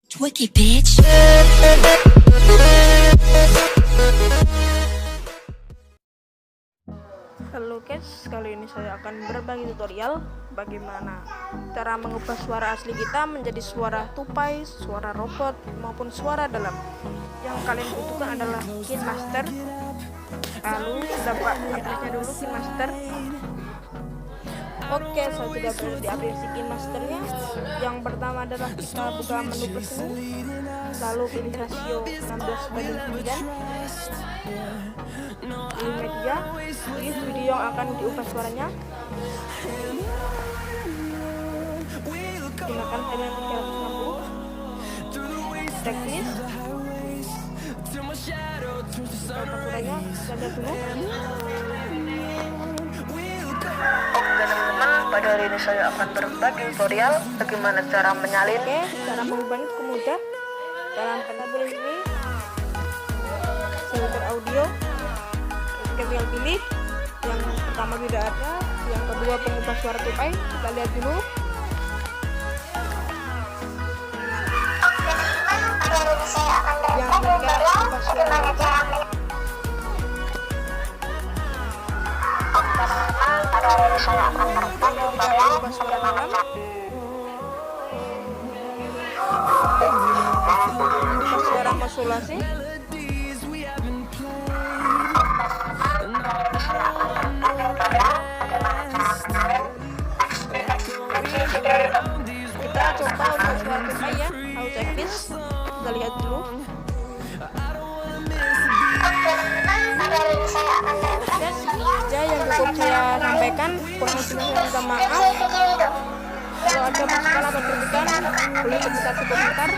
Twicky bitch. Halo guys, kali ini saya akan berbagi tutorial bagaimana cara mengubah suara asli kita menjadi suara tupai, suara robot maupun suara dalam. Yang kalian butuhkan adalah KineMaster. Lalu kita buka aplikasinya dulu, KineMaster. Oke, saya sudah berada di aplikasi KineMasternya. Yang pertama adalah kita buka menu plus ini, lalu pilih rasio 16:9, pilih media, pilih video yang akan diubah suaranya, gunakan file yang 360, teknis, suaranya kita lihat dulu. Teman-teman, pada hari ini saya akan berbagi tutorial bagaimana cara menyalin. Oke, cara mengubahnya cukup mudah. Dalam pentabel ini, filter audio, kita tinggal pilih yang pertama tidak ada, yang kedua pengubah suara tupai, kita lihat dulu. Yang ketiga pengubah suara robot. Pada hari ini saya akan berbagi tutorial Pengubah suara dalam. Pengubah suara modulasi. Kita coba untuk suara tupai ya, audio teknis. Kita lihat dulu. Dan saja yang cukup saya sampaikan. Kurang lebihnya saya minta maaf. Kalau ada masukan atau kritikan, boleh komentar di komentar.